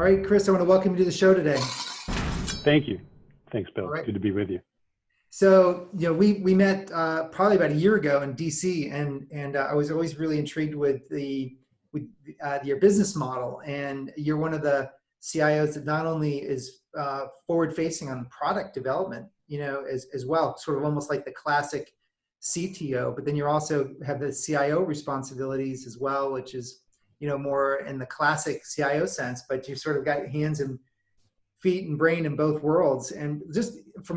All right, Chris, I want to welcome you to the show today. Thank you. Thanks, All Bill. right. Good to be with you. So, we met probably about a year ago in DC, and I was always really intrigued with with your business model. And you're one of the CIOs that not only is forward facing on product development, as well, sort of almost like the classic CTO, but then you also have the CIO responsibilities as well, which is more in the classic CIO sense, but you've sort of got hands and feet and brain in both worlds. And just for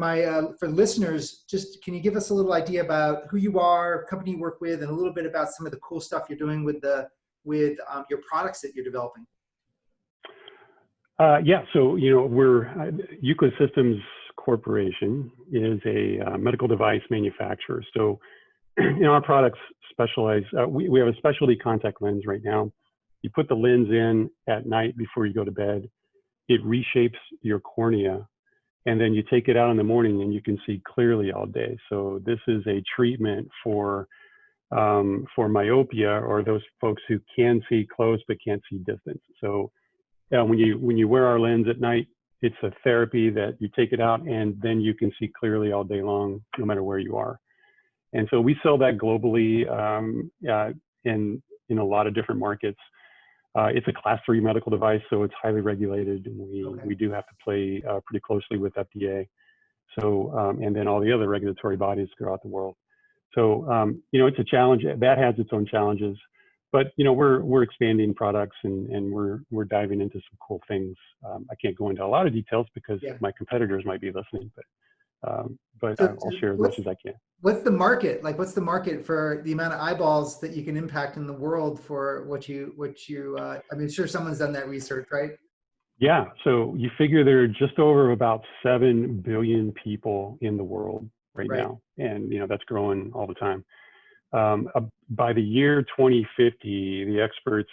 listeners, just can you give us a little idea about who you are, company you work with, and a little bit about some of the cool stuff you're doing with your products that you're developing? Yeah, so we're Euclid Systems Corporation is a medical device manufacturer. So our products specialize. We have a specialty contact lens right now. You put the lens in at night before you go to bed. It reshapes your cornea, and then you take it out in the morning and you can see clearly all day. So this is a treatment for myopia, or those folks who can see close but can't see distance. So when you wear our lens at night, it's a therapy that you take it out and then you can see clearly all day long, no matter where you are. And so we sell that globally in a lot of different markets. It's a class 3 medical device, so it's highly regulated. We do have to play pretty closely with FDA, so and then all the other regulatory bodies throughout the world. So it's a challenge that has its own challenges, but we're expanding products and we're diving into some cool things. I can't go into a lot of details because my competitors might be listening, but I'll share as much as I can. What's the market like? What's the market for the amount of eyeballs that you can impact in the world for what you I mean, sure, someone's done that research, right? Yeah, so you figure there are just over about 7 billion people in the world right now, and that's growing all the time. By the year 2050, the experts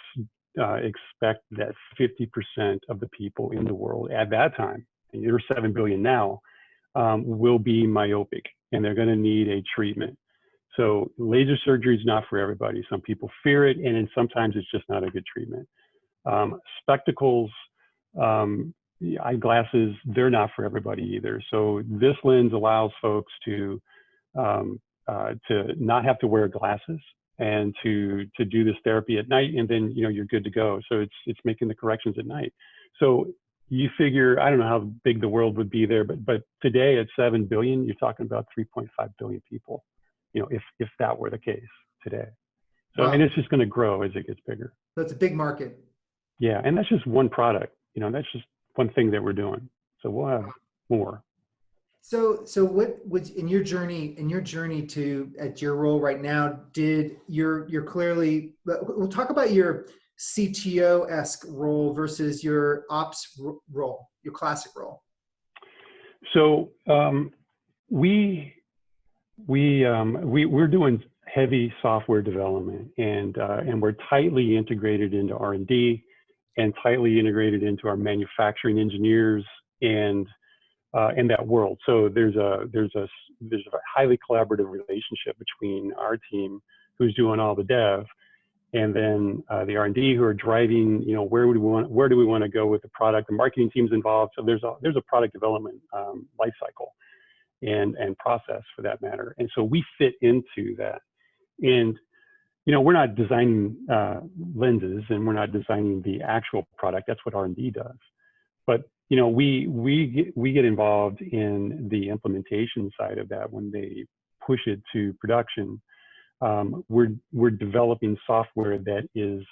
expect that 50% of the people in the world at that time, and there are 7 billion now, will be myopic, and they're going to need a treatment. So laser surgery is not for everybody. Some people fear it, and then sometimes it's just not a good treatment. Spectacles, eyeglasses, they're not for everybody either. So this lens allows folks to not have to wear glasses and to do this therapy at night, and then you're good to go. So it's making the corrections at night. So you figure, I don't know how big the world would be there, but today at 7 billion, you're talking about 3.5 billion people, if that were the case today. So, and it's just going to grow as it gets bigger. So it's a big market. Yeah, and that's just one product, that's just one thing that we're doing. So we'll have more. So what was in your journey to at your role right now, you're clearly, we'll talk about your CTO-esque role versus your ops role, your classic role. So we're doing heavy software development, and we're tightly integrated into R&D and tightly integrated into our manufacturing engineers and that world. So there's a highly collaborative relationship between our team, who's doing all the dev, and then the R&D who are driving, where do we want to go with the product? The marketing team's involved. So there's a product development life cycle and process for that matter. And so we fit into that. And we're not designing lenses, and we're not designing the actual product. That's what R&D does. But we get involved in the implementation side of that when they push it to production. We're developing software that is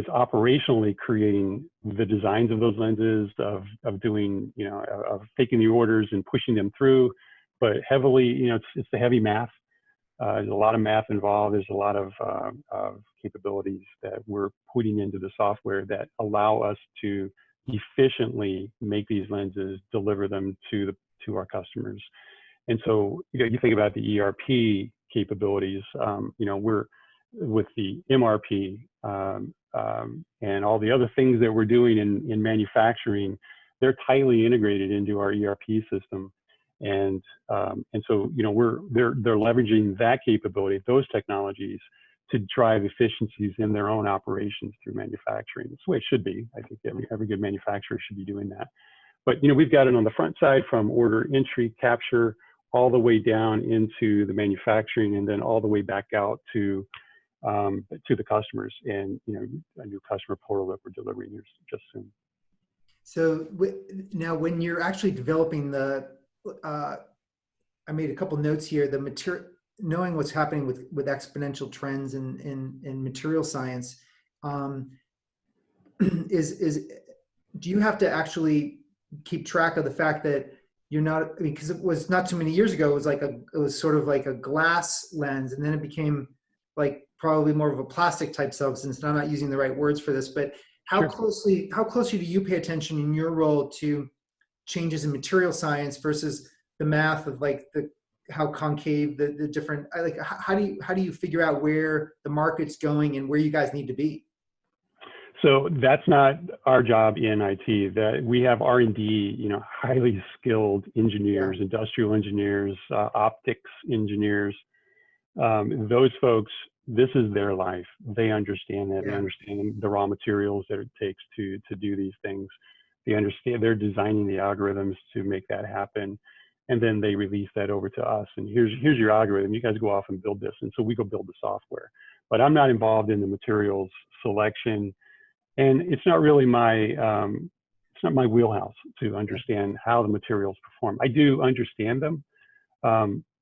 operationally creating the designs of those lenses, of doing of taking the orders and pushing them through, but heavily it's the heavy math. There's a lot of math involved. There's a lot of capabilities that we're putting into the software that allow us to efficiently make these lenses, deliver them to our customers. And so you think about the ERP capabilities. We're with the MRP and all the other things that we're doing in manufacturing. They're tightly integrated into our ERP system. And so they're leveraging that capability, those technologies, to drive efficiencies in their own operations through manufacturing. That's the way it should be. I think every good manufacturer should be doing that. But we've got it on the front side from order entry, capture, all the way down into the manufacturing, and then all the way back out to the customers, and a new customer portal that we're delivering here just soon. So now, when you're actually developing I made a couple notes here. The material, knowing what's happening with exponential trends in material science, do you have to actually keep track of the fact that you're not, because it was not too many years ago, it was sort of like a glass lens, and then it became like probably more of a plastic type substance, and I'm not using the right words for this, but how Sure. closely do you pay attention in your role to changes in material science versus the math of like how concave the different, like how do you figure out where the market's going and where you guys need to be? So that's not our job in IT. That we have R&D, highly skilled engineers, Yeah. industrial engineers, optics engineers. Those folks, this is their life. They understand that. Yeah. They understand the raw materials that it takes to do these things. They understand. They're designing the algorithms to make that happen, and then they release that over to us. And here's your algorithm. You guys go off and build this. And so we go build the software. But I'm not involved in the materials selection. And it's not really it's not my wheelhouse to understand how the materials perform. I do understand them,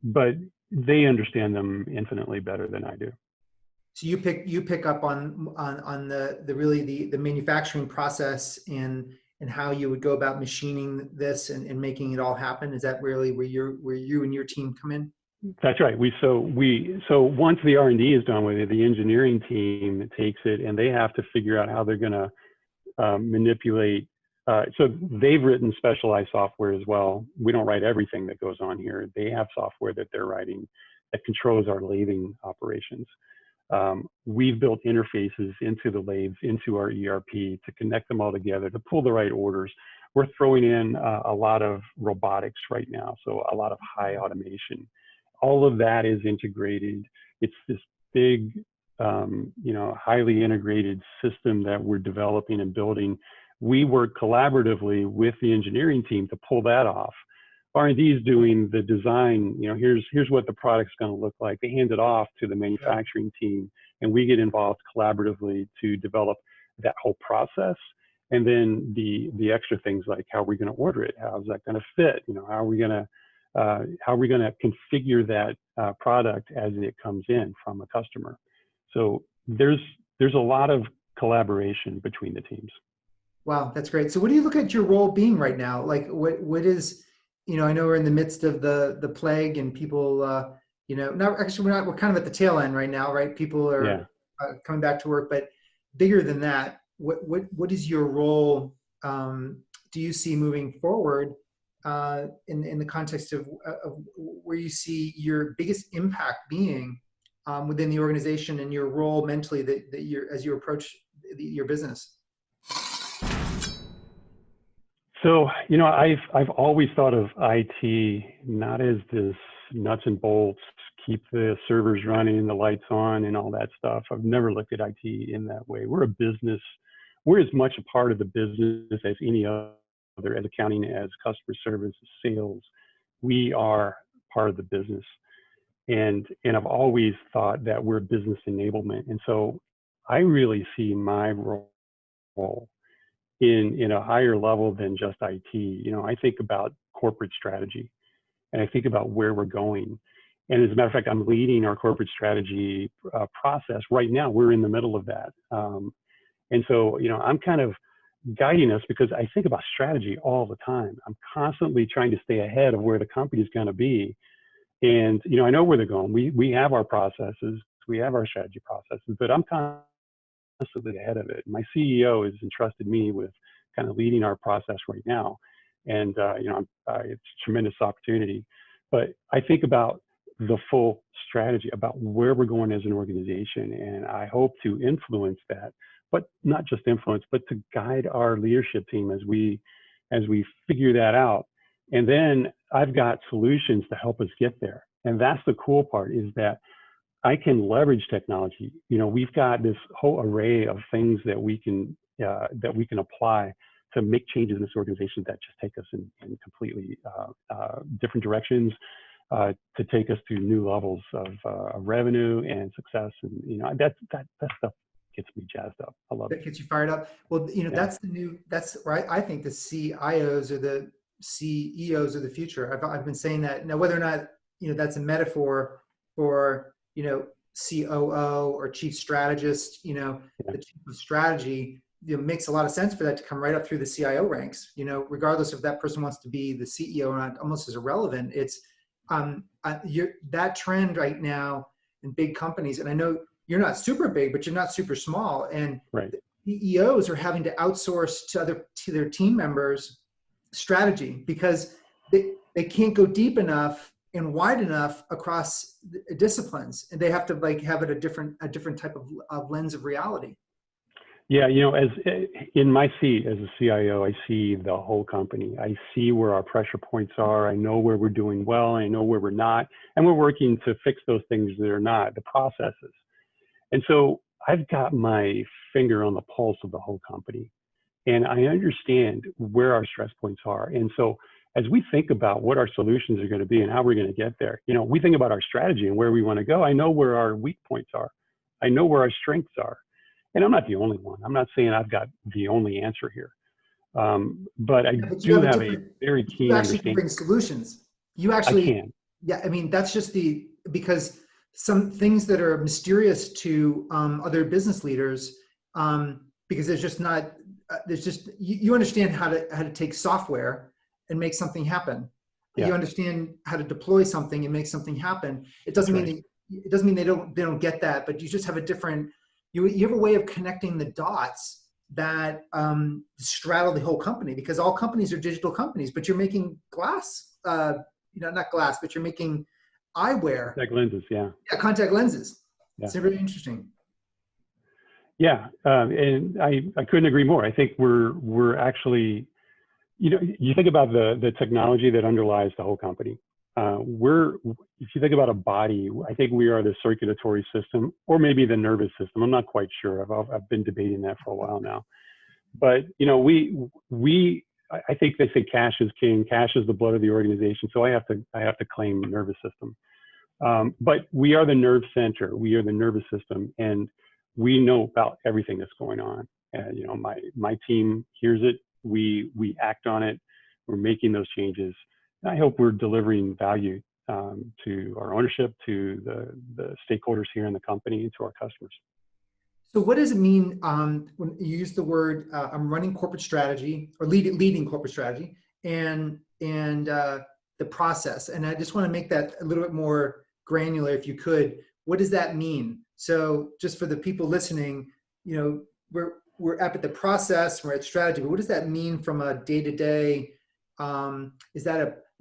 but they understand them infinitely better than I do. So you pick up on the manufacturing process and how you would go about machining this and making it all happen. Is that really where you and your team come in? That's right. So once the R&D is done with it, the engineering team takes it and they have to figure out how they're going to manipulate. So they've written specialized software as well. We don't write everything that goes on here. They have software that they're writing that controls our lathing operations. We've built interfaces into the lathes, into our ERP to connect them all together, to pull the right orders. We're throwing in a lot of robotics right now, so a lot of high automation. All of that is integrated. It's this big, highly integrated system that we're developing and building. We work collaboratively with the engineering team to pull that off. R&D is doing the design. Here's what the product's going to look like. They hand it off to the manufacturing team, and we get involved collaboratively to develop that whole process. And then the extra things like how are we going to order it? How's that going to fit? How are we going to configure that product as it comes in from a customer? So there's a lot of collaboration between the teams. Wow, that's great. So what do you look at your role being right now? Like what is, I know we're in the midst of the plague and people, we're kind of at the tail end right now, right? People are coming back to work, but bigger than that, what is your role? Do you see moving forward in the context of where you see your biggest impact being within the organization and your role mentally as you approach your business? So, I've always thought of IT not as this nuts and bolts, keep the servers running, the lights on, and all that stuff. I've never looked at IT in that way. We're a business. We're as much a part of the business as any other, as accounting, as customer service, sales. We are part of the business. And I've always thought that we're business enablement. And so I really see my role in a higher level than just IT. I think about corporate strategy and I think about where we're going. And as a matter of fact, I'm leading our corporate strategy process right now. We're in the middle of that. And so, I'm kind of guiding us because I think about strategy all the time. I'm constantly trying to stay ahead of where the company's going to be. And, I know where they're going. We have our processes, we have our strategy processes, but I'm constantly ahead of it. My CEO has entrusted me with kind of leading our process right now. And, it's a tremendous opportunity, but I think about the full strategy, about where we're going as an organization. And I hope to influence that, but not just influence, but to guide our leadership team as we figure that out. And then I've got solutions to help us get there. And that's the cool part, is that I can leverage technology. We've got this whole array of things that we can apply to make changes in this organization that just take us in completely different directions, to take us to new levels of revenue and success. And that stuff gets me jazzed up. I love it. That gets you fired up. Well, Yeah. that's right. I think the CIOs or the CEOs of the future. I've been saying that. Now, whether or not that's a metaphor for COO or chief strategist, Yeah. the chief of strategy, makes a lot of sense for that to come right up through the CIO ranks. Regardless if that person wants to be the CEO or not, almost is irrelevant. It's that trend right now in big companies, and I know you're not super big, but you're not super small, and Right. CEOs are having to outsource to their team members strategy because they can't go deep enough and wide enough across disciplines, and they have to have it a different type of lens of reality. Yeah, as in my seat as a CIO, I see the whole company. I see where our pressure points are. I know where we're doing well. I know where we're not, and we're working to fix those things that are not, the processes. And so I've got my finger on the pulse of the whole company, and I understand where our stress points are. And so as we think about what our solutions are going to be and how we're going to get there, we think about our strategy and where we want to go. I know where our weak points are. I know where our strengths are. And I'm not the only one. I'm not saying I've got the only answer here. But I do have a very keen understanding. You actually can bring solutions. I can. Yeah, that's just because some things that are mysterious to other business leaders, because you understand how to take software and make something happen. Yeah. You understand how to deploy something and make something happen. It doesn't mean they don't get that, but you just have a different. You have a way of connecting the dots that straddle the whole company, because all companies are digital companies, but you're making glass, not glass, but you're making eyewear. Contact lenses, yeah. Yeah, contact lenses. Yeah. It's really interesting. Yeah, and I couldn't agree more. I think we're actually, you think about the technology that underlies the whole company. If you think about a body, I think we are the circulatory system, or maybe the nervous system. I'm not quite sure. I've been debating that for a while now. But I think they say cash is king. Cash is the blood of the organization. So I have to claim nervous system. But we are the nerve center. We are the nervous system, and we know about everything that's going on. And my team hears it. We act on it. We're making those changes. I hope we're delivering value to our ownership, to the stakeholders here in the company, and to our customers. So what does it mean when you use the word, I'm running corporate strategy or leading corporate strategy and the process? And I just want to make that a little bit more granular if you could. What does that mean? So just for the people listening, we're up at the process, we're at strategy, but what does that mean from a day-to-day? Is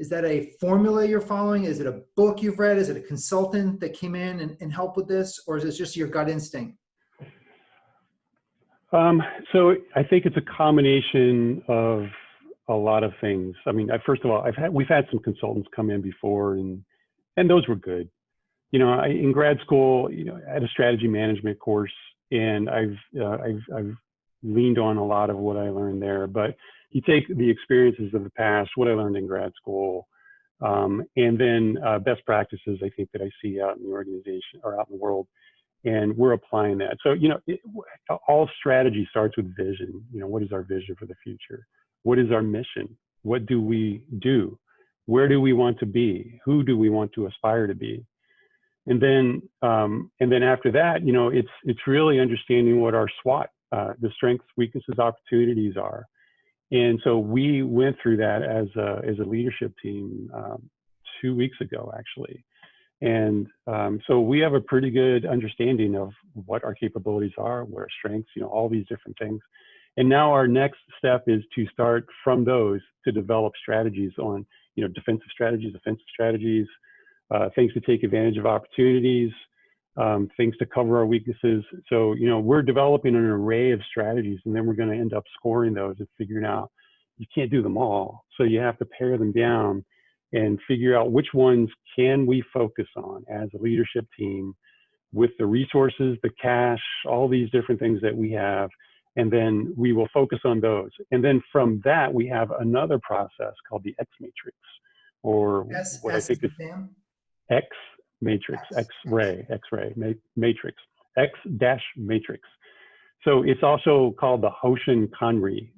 that a formula you're following? Is it a book you've read? Is it a consultant that came in and helped with this? Or is it just your gut instinct? So I think it's a combination of a lot of things. I mean, first of all, we've had some consultants come in before, and those were good. In grad school, I had a strategy management course, and I've leaned on a lot of what I learned there. But you take the experiences of the past, what I learned in grad school, and then best practices, I think, that I see out in the organization or out in the world, and we're applying that. So, all strategy starts with vision. What is our vision for the future? What is our mission? What do we do? Where do we want to be? Who do we want to aspire to be? And then after that, it's really understanding what our SWOT, the strengths, weaknesses, opportunities are. And so we went through that as a leadership team 2 weeks ago, actually. And so we have a pretty good understanding of what our capabilities are, what our strengths, all these different things. And now our next step is to start from those to develop strategies on, defensive strategies, offensive strategies, things to take advantage of opportunities, things to cover our weaknesses. So, we're developing an array of strategies, and then we're going to end up scoring those and figuring out you can't do them all. So you have to pare them down and figure out which ones can we focus on as a leadership team with the resources, the cash, all these different things that we have, and then we will focus on those. And then from that, we have another process called the Xmatrix, or what I S is think in is Sam? X matrix, X. matrix, X dash matrix. So it's also called the Hoshin Kanri.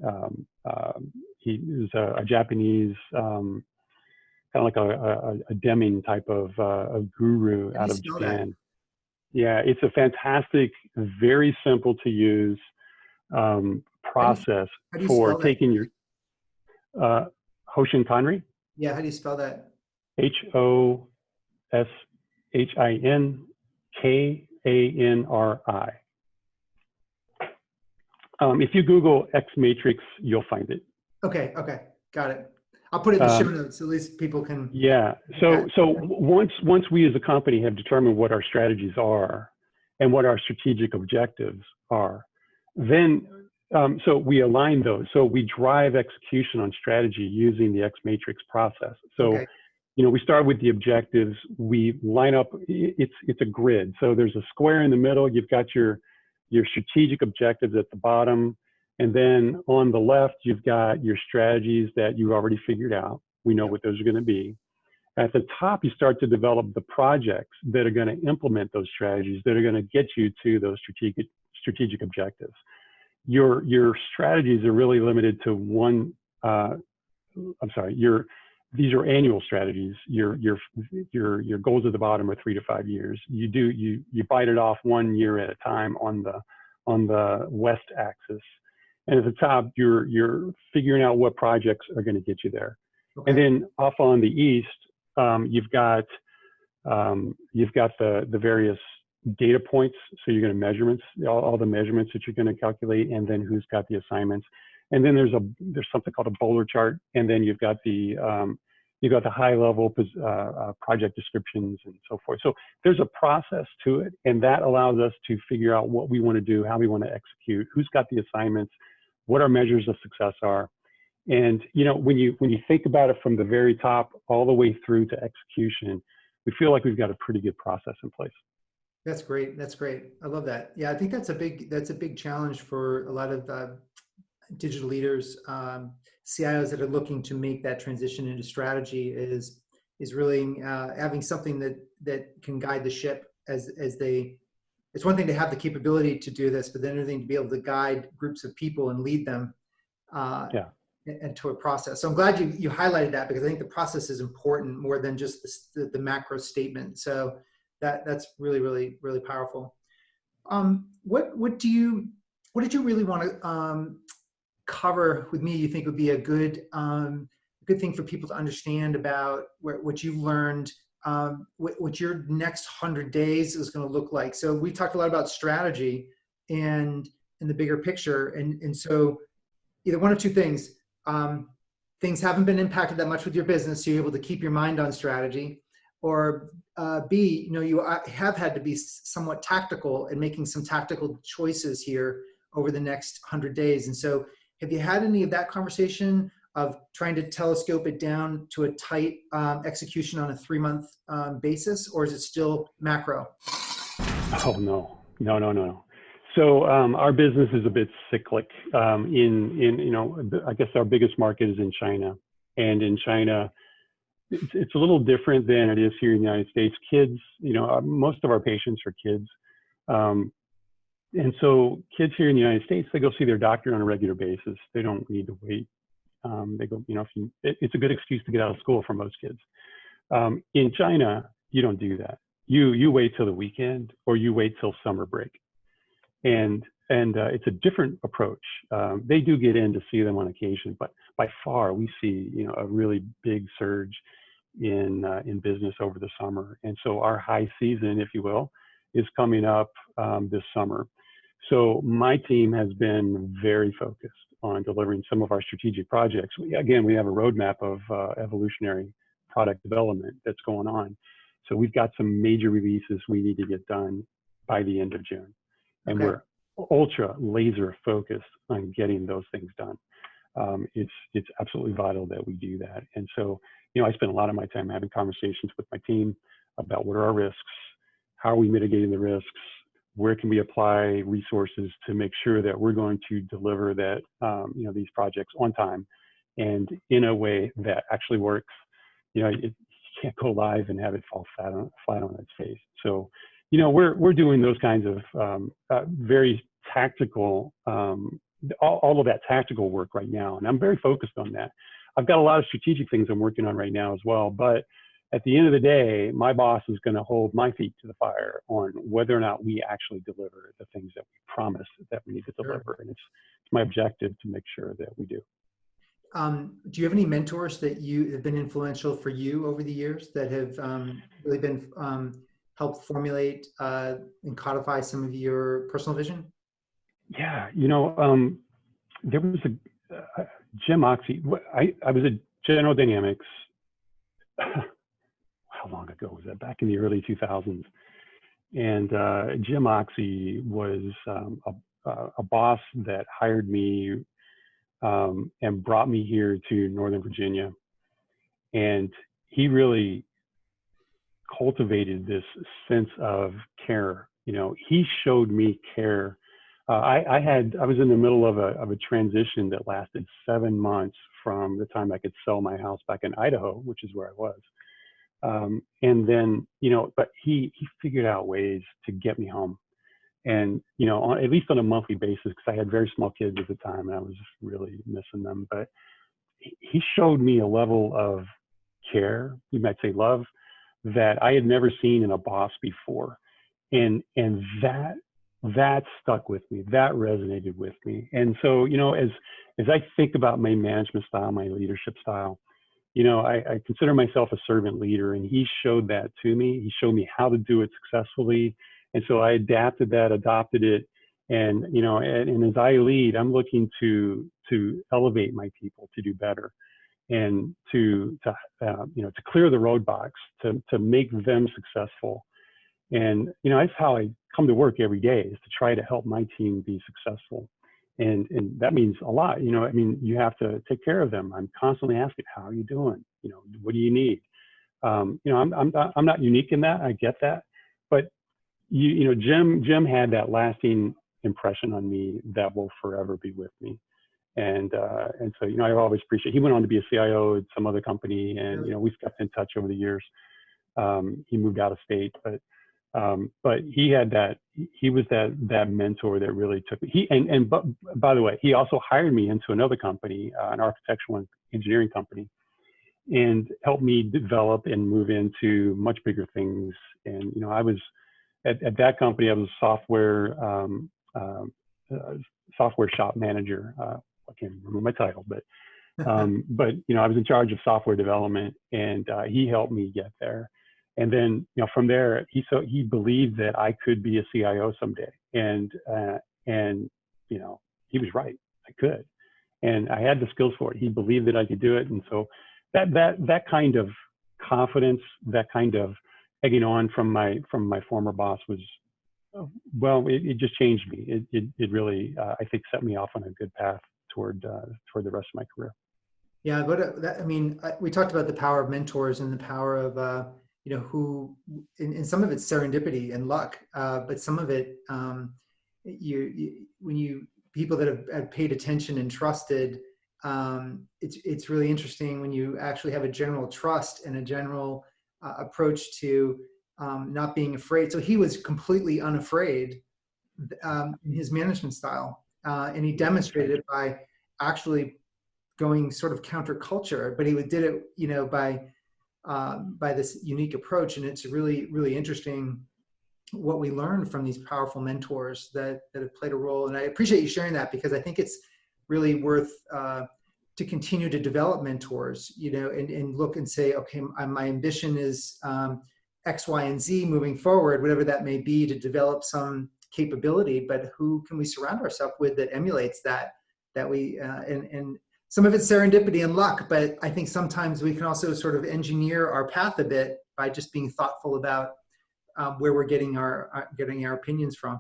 He is a Japanese, kind of like a Deming type of guru How do out you of spell that? Japan. Yeah, it's a fantastic, very simple to use How do you, process how do you for spell that? taking your Hoshin Kanri, Yeah, how do you spell that? Hoshinkanri. If you Google X matrix, you'll find it. Okay, got it. I'll put it in the show Um, notes, at least people can. yeah. So once we as a company have determined what our strategies are and what our strategic objectives are, then so we align those. So we drive execution on strategy using the X matrix process. So Okay, we start with the objectives. We line up. It's a grid. So there's a square in the middle. You've got your strategic objectives at the bottom. And then on the left, you've got your strategies that you already figured out. We know yep. what those are going to be. At the top, you start to develop the projects that are going to implement those strategies, that are going to get you to those strategic objectives. Your strategies are really limited to one. These are annual strategies. Your goals at the bottom are 3 to 5 years. You bite it off 1 year at a time on the west axis, and at the top you're figuring out what projects are going to get you there. Okay. And then off on the east, you've got the various data points. So you're going to measurements, all the measurements that you're going to calculate, and then who's got the assignments. And then there's something called a bowler chart, and then you've got the high level project descriptions and so forth. So there's a process to it, and that allows us to figure out what we want to do, how we want to execute, who's got the assignments, what our measures of success are. And when you think about it from the very top all the way through to execution, we feel like we've got a pretty good process in place. That's great. That's great. I love that. Yeah, I think that's a big challenge for a lot of digital leaders, CIOs that are looking to make that transition into strategy is really having something that can guide the ship as they. It's one thing to have the capability to do this, but then another thing to be able to guide groups of people and lead them into a process. So I'm glad you highlighted that, because I think the process is important more than just the macro statement. So that's really, really, really powerful. What did you really want to cover with me? You think would be a good thing for people to understand about what you've learned, what your next 100 days is going to look like. So we talked a lot about strategy and in the bigger picture, and so either one of two things. Things haven't been impacted that much with your business, so you're able to keep your mind on strategy, or B, you have had to be somewhat tactical in making some tactical choices here over the next 100 days. And so have you had any of that conversation of trying to telescope it down to a tight execution on a 3-month basis, or is it still macro? Oh, no. So our business is a bit cyclic. I guess our biggest market is in China, and in China, it's a little different than it is here in the United States. Kids, most of our patients are kids, and so kids here in the United States, they go see their doctor on a regular basis. They don't need to wait. They go, it's a good excuse to get out of school for most kids. In China, you don't do that. You wait till the weekend, or you wait till summer break. And it's a different approach. They do get in to see them on occasion, but by far we see a really big surge in business over the summer. And so our high season, if you will, is coming up this summer. So my team has been very focused on delivering some of our strategic projects. We have a roadmap of evolutionary product development that's going on. So we've got some major releases we need to get done by the end of June. And we're ultra laser focused on getting those things done. It's absolutely vital that we do that. And so, I spend a lot of my time having conversations with my team about what are our risks, how are we mitigating the risks? Where can we apply resources to make sure that we're going to deliver that, these projects on time and in a way that actually works? You can't go live and have it fall flat on its face. So, we're doing those kinds of very tactical, all of that tactical work right now. And I'm very focused on that. I've got a lot of strategic things I'm working on right now as well. But at the end of the day, my boss is going to hold my feet to the fire on whether or not we actually deliver the things that we promise that we need to deliver. Sure. And it's my objective to make sure that we do. Do you have any mentors that have been influential for you over the years that have really been helped formulate and codify some of your personal vision? Yeah, there was a Jim Oxy. I was at General Dynamics. How long ago was that? Back in the early 2000s. And Jim Oxy was a boss that hired me and brought me here to Northern Virginia. And he really cultivated this sense of care. He showed me care. I was in the middle of a transition that lasted 7 months from the time I could sell my house back in Idaho, which is where I was. And then, but he figured out ways to get me home. And, at least on a monthly basis, because I had very small kids at the time and I was really missing them. But he showed me a level of care, you might say love, that I had never seen in a boss before. And that stuck with me. That resonated with me. And so, as I think about my management style, my leadership style, I consider myself a servant leader, and he showed that to me. He showed me how to do it successfully. And so I adopted it. And, and as I lead, I'm looking to elevate my people to do better and to clear the roadblocks, to make them successful. And, that's how I come to work every day, is to try to help my team be successful. And that means a lot. You have to take care of them. I'm constantly asking, how are you doing? What do you need? I'm not unique in that. I get that. But, Jim had that lasting impression on me that will forever be with me. And so, I always appreciate, he went on to be a CIO at some other company, and, we've kept in touch over the years. He moved out of state, but he had he was that mentor that really took me. But by the way, he also hired me into another company, an architectural and engineering company, and helped me develop and move into much bigger things. And, I was at that company, I was a software shop manager. I can't remember my title, but I was in charge of software development, and he helped me get there. And then, from there, he believed that I could be a CIO someday, and he was right. I could, and I had the skills for it. He believed that I could do it, and so that kind of confidence, that kind of egging on from my former boss was, well, it just changed me. It really, I think, set me off on a good path toward the rest of my career. Yeah, we talked about the power of mentors and the power of who, and some of it's serendipity and luck, but some of it, people that have paid attention and trusted, it's really interesting when you actually have a general trust and a general approach to not being afraid. So he was completely unafraid in his management style, and he demonstrated it by actually going sort of counterculture, but he did it, by this unique approach. And it's really, really interesting what we learned from these powerful mentors that have played a role. And I appreciate you sharing that, because I think it's really worth to continue to develop mentors, and look and say, okay, my ambition is X, Y, and Z moving forward, whatever that may be, to develop some capability, but who can we surround ourselves with that emulates that we, and some of it's serendipity and luck, but I think sometimes we can also sort of engineer our path a bit by just being thoughtful about where we're getting our opinions from.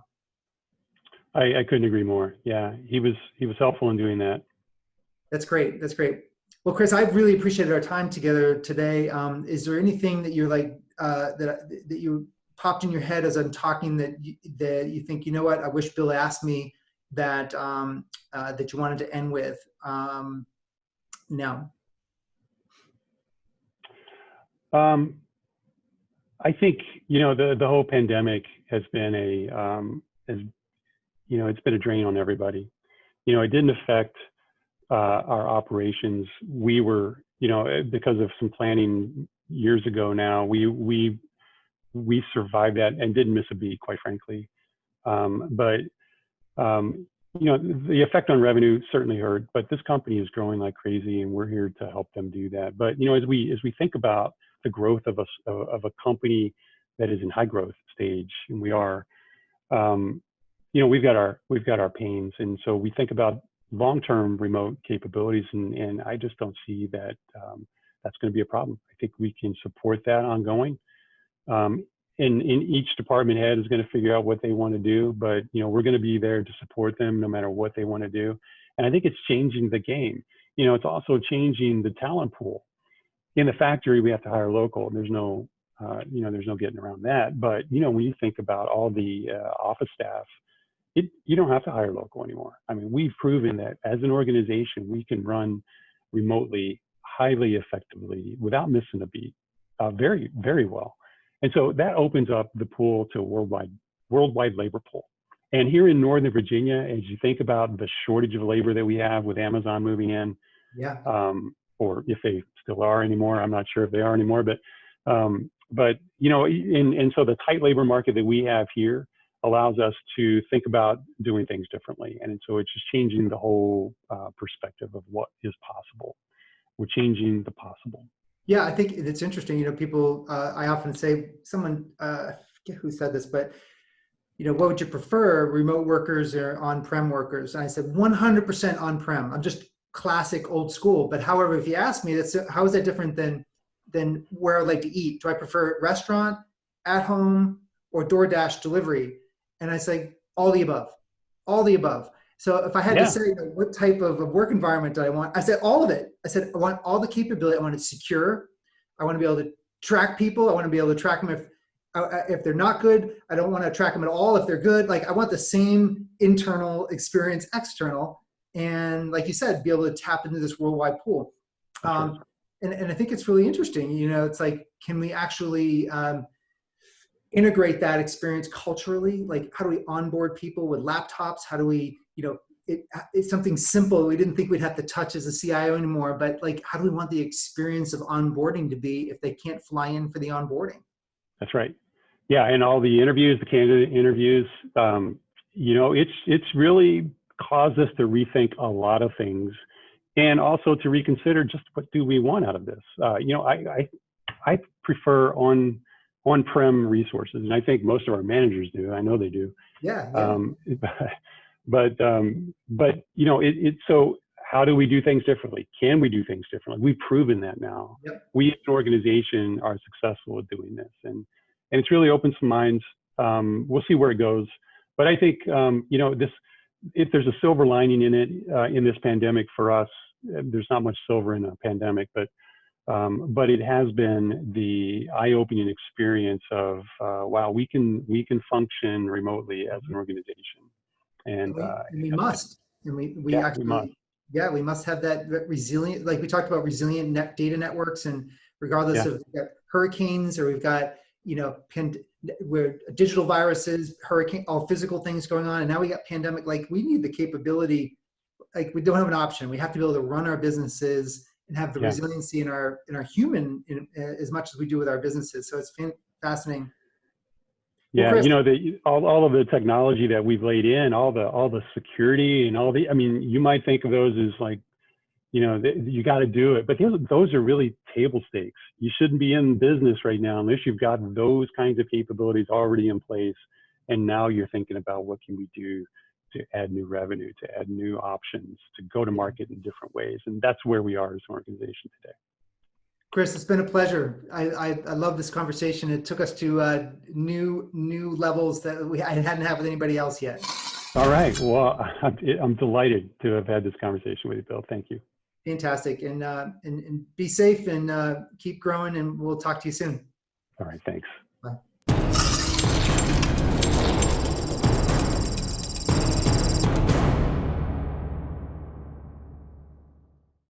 I couldn't agree more. Yeah, he was helpful in doing that. That's great. That's great. Well, Chris, I've really appreciated our time together today. Is there anything that you're like that popped in your head as I'm talking that you think, you know what, I wish Bill asked me that, that you wanted to end with now? I think, the whole pandemic has been it's been a drain on everybody. It didn't affect our operations. We were, because of some planning years ago now, we survived that and didn't miss a beat, quite frankly. The effect on revenue certainly hurt, but this company is growing like crazy, and we're here to help them do that. But as we think about the growth of a company that is in high growth stage, and we are, we've got our pains, and so we think about long-term remote capabilities, and I just don't see that that's going to be a problem. I think we can support that ongoing. And each department head is going to figure out what they want to do, but we're going to be there to support them no matter what they want to do. And I think it's changing the game. It's also changing the talent pool. In the factory, we have to hire local. There's no getting around that. But when you think about all the office staff, you don't have to hire local anymore. I mean, we've proven that as an organization, we can run remotely highly effectively without missing a beat, very, very well. And so that opens up the pool to a worldwide labor pool. And here in Northern Virginia, as you think about the shortage of labor that we have with Amazon moving in, yeah, or if they still are anymore, I'm not sure if they are anymore, but and so the tight labor market that we have here allows us to think about doing things differently. And so it's just changing the whole perspective of what is possible. We're changing the possible. Yeah, I think it's interesting. People, I often say, someone, I forget who said this, but, what would you prefer, remote workers or on-prem workers? And I said 100% on-prem. I'm just classic old school. But however, if you ask me, how is that different than where I like to eat? Do I prefer restaurant, at home, or DoorDash delivery? And I say all the above, all the above. So if I had to say what type of a work environment do I want, I said all of it. I said I want all the capability. I want it secure. I want to be able to track people. I want to be able to track them if they're not good. I don't want to track them at all if they're good. Like, I want the same internal experience, external, and like you said, be able to tap into this worldwide pool. And I think it's really interesting. It's like, can we actually integrate that experience culturally? Like, how do we onboard people with laptops? How do we, it's something simple we didn't think we'd have to touch as a CIO anymore, but like, how do we want the experience of onboarding to be if they can't fly in for the onboarding? That's right. Yeah, and all the interviews, the candidate interviews, it's really caused us to rethink a lot of things, and also to reconsider just what do we want out of this. I prefer on-prem resources, and I think most of our managers do. I know they do. Yeah. So how do we do things differently? Can we do things differently? We've proven that now. Yep. We as an organization are successful at doing this, and it's really opened some minds. We'll see where it goes, but I think if there's a silver lining in it, in this pandemic for us, there's not much silver in a pandemic, but it has been the eye-opening experience of wow, we can function remotely as an organization. And we must. And we must have that resilient, like we talked about, resilient data networks, and regardless of we've got hurricanes, or we've got, where digital viruses, hurricane, all physical things going on. And now we got pandemic, like we need the capability, like we don't have an option. We have to be able to run our businesses and have the resiliency in our human as much as we do with our businesses. So it's fascinating. Yeah, well, all of the technology that we've laid in, all the security and you might think of those as like, you got to do it, but those are really table stakes. You shouldn't be in business right now unless you've got those kinds of capabilities already in place. And now you're thinking about what can we do to add new revenue, to add new options, to go to market in different ways. And that's where we are as an organization today. Chris, it's been a pleasure. I love this conversation. It took us to new levels that I hadn't had with anybody else yet. All right. Well, I'm delighted to have had this conversation with you, Bill. Thank you. Fantastic. And be safe and keep growing, and we'll talk to you soon. All right. Thanks.